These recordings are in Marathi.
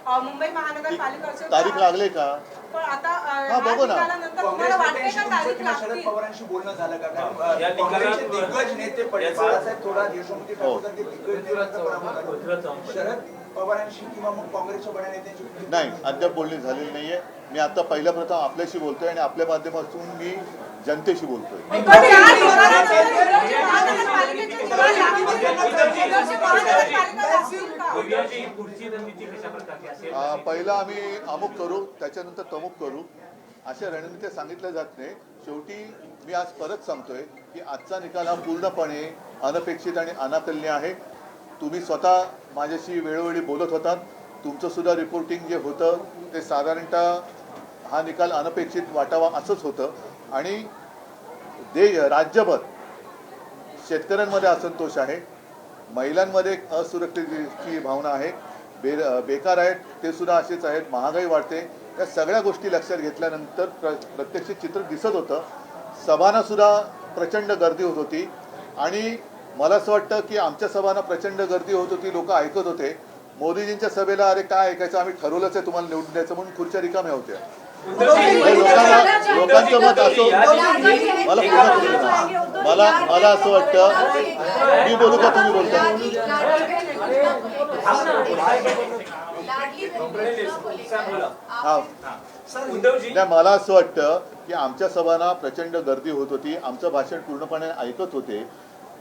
मुंबई महानगरपालिकेचे तारीख लागले का? पण आता बघू ना. तुम्हाला वाटते का तारीख लागतील? शरद पवारांशी बोलणं झालं का? कारण या काँग्रेसचे दिग्गज नेते बाळासाहेब थोरात, यशोमती ठाकूर ते दिग्गज नेत्यांचा शरद पवारांशी किंवा मग काँग्रेसच्या बड्या नेत्यांशी नाही, अद्याप बोलणी झालेली नाहीये. मी आता पहिल्या प्रथम आपल्याशी बोलतोय आणि आपल्या माध्यमातून मी जनतेशी बोलतोय. पहिला आम्ही अमुक करू, त्याच्यानंतर तमुक करू, अशा रणनीती सांगितल्या जात नाही. शेवटी मी आज परत सांगतोय की आजचा निकाल हा पूर्णपणे अनपेक्षित आणि अनाकलनीय आहे. तुम्ही स्वतः माझ्याशी वेळोवेळी बोलत होतात. तुमचं सुद्धा रिपोर्टिंग जे होतं ते साधारणतः हा निकाल अनपेक्षित वाटावा असंच होतं. आणि राज्यभर शेतकऱ्यांमध्ये असंतोष आहे, महिलांमध्ये एक असुरक्षिततेची भावना आहे, बेकार आहेत ते सुद्धा असेच आहेत, महागाई वाढते. या सगळ्या गोष्टी लक्षात घेतल्यानंतर प्रत्यक्ष चित्र दिसत होतं. सभांना सुद्धा प्रचंड गर्दी होत होती आणि मला असं वाटतं की आमच्या सभांना प्रचंड गर्दी होत होती, लोक ऐकत होते. मोदीजींच्या सभेला अरे काय ऐकायचं, आम्ही ठरवलंच आहे तुम्हाला निवडून द्यायचं म्हणून खुर्च्या रिकाम्या होत्या. लोकांचं मत असो, मला असं वाटतं, मी बोलू का तुम्ही बोलता? नाही, मला असं वाटतं की आमच्या सभांना प्रचंड गर्दी होत होती, आमचं भाषण पूर्णपणे ऐकत होते.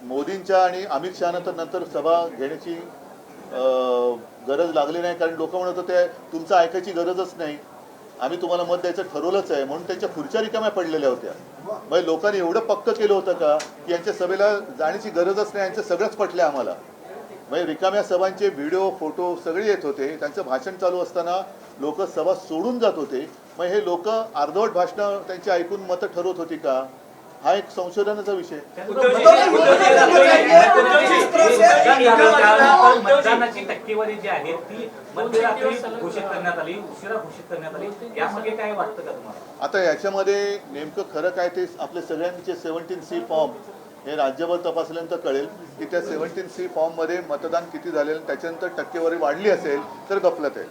मोदींच्या आणि अमित शहाना तर नंतर सभा घेण्याची गरज लागली नाही, कारण लोक म्हणत होते तुमचं ऐकायची गरजच नाही, आम्ही तुम्हाला मत द्यायचं ठरवलंच आहे, म्हणून त्यांच्या खुर्च्या रिकाम्या पडलेल्या होत्या. मग लोकांनी एवढं पक्क केलं होतं का की यांच्या सभेला जाण्याची गरजच नाही, यांचं सगळंच पटलं आम्हाला. म्हणजे रिकाम्या सभांचे व्हिडिओ फोटो सगळे येत होते. त्यांचं भाषण चालू असताना लोक सभा सोडून जात होते. मग हे लोक अर्धवट भाषणं त्यांची ऐकून मतं ठरवत होती का? हा एक संशोधनाचा विषय. मतदानाची टक्केवारी जी आहे ती मध्यरात्री घोषित करण्यात आली, उशिरा घोषित करण्यात आली, यामध्ये काय वाटतं का तुम्हाला? आता याच्यामध्ये नेमकं खरं काय ते आपले सगळ्यांचे 17C फॉर्म हे राज्यभर तपासल्यानंतर कळेल की त्या 17C फॉर्म मध्ये मतदान किती झालेलं, त्याच्यानंतर टक्केवारी वाढली असेल तर गफलत आहे.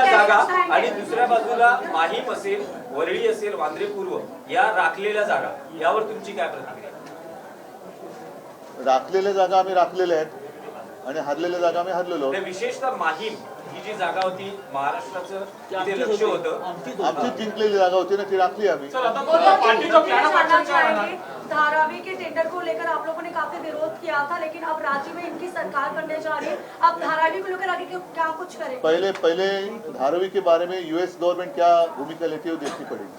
जागा आणि दुसऱ्या बाजूला माहीम असेल, वरळी असेल, वांद्रे पूर्व या राखलेल्या जागा, यावर तुमची काय प्रतिक्रिया? राखलेल्या जागा आम्ही राखलेल्या आहेत आणि हरलेल्या जागा आम्ही हरलेलो. विशेषतः माहीम ही जी जागा होती, महाराष्ट्राचं तिथे लक्ष होतं, आमची जिंकलेली जागा होती ना, ती राखली आम्ही. धारावी के टेंडर को लेकर आप लोगों ने काफी विरोध किया था, लेकिन अब राज्य में इनकी सरकार बनने जा रही है, अब धारावी को लेकर आगे क्या कुछ करें? पहले धारावी के बारे में यूएस गवर्नमेंट क्या भूमिका लेती है वो देखनी पड़ेगी.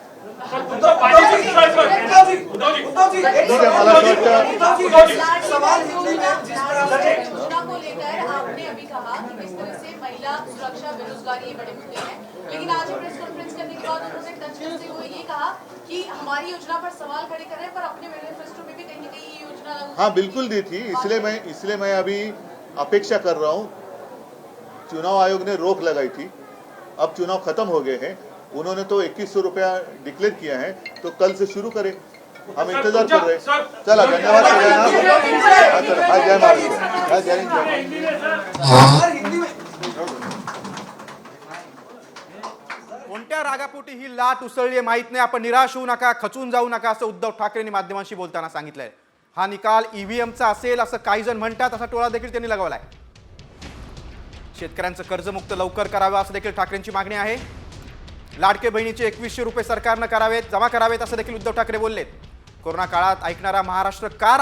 योजना को लेकर आपने अभी कहा कि किस तरह से महिला सुरक्षा, बेरोजगारी ये बड़े मुद्दे हैं, लेकिन आज प्रेस कॉन्फ्रेंस करने के बाद उन्होंने टच करते हुए ये कहा कि हमारी योजना पर सवाल खड़े कर रहे हैं, पर अपने मैनिफेस्टो में भी कहीं न कहीं ये योजना हाँ बिल्कुल दी थी. इसलिए मैं अभी अपेक्षा कर रहा हूँ. चुनाव आयोग ने रोक लगाई थी, अब चुनाव खत्म हो गए हैं. उन्होंने तो 2100 रुपया डिक्लेयर किया है, तो कल से शुरू करें. हम इंतजार कर रहे हैं. चला, धन्यवाद सगळ्यांना. जय महाराष्ट्र, जय हिंद. कोणत्या रागापोटी ही लाट उसळली माहित नाही. आपण निराश होऊ नका, खचून जाऊ नका, असं उद्धव ठाकरेंनी माध्यमांशी बोलताना सांगितलंय. हा निकाल ईव्हीएमचा असेल असं काही जण म्हणतात, असा टोळा देखील त्यांनी लगावलाय. शेतकऱ्यांचं कर्जमुक्त लवकर करावं असं देखील ठाकरेंची मागणी आहे. लाडके बहिणीचे 2100 रुपये सरकारनं करावेत, जमा करावेत असं देखील उद्धव ठाकरे बोललेत. कोरोना काळात ऐकणारा महाराष्ट्र का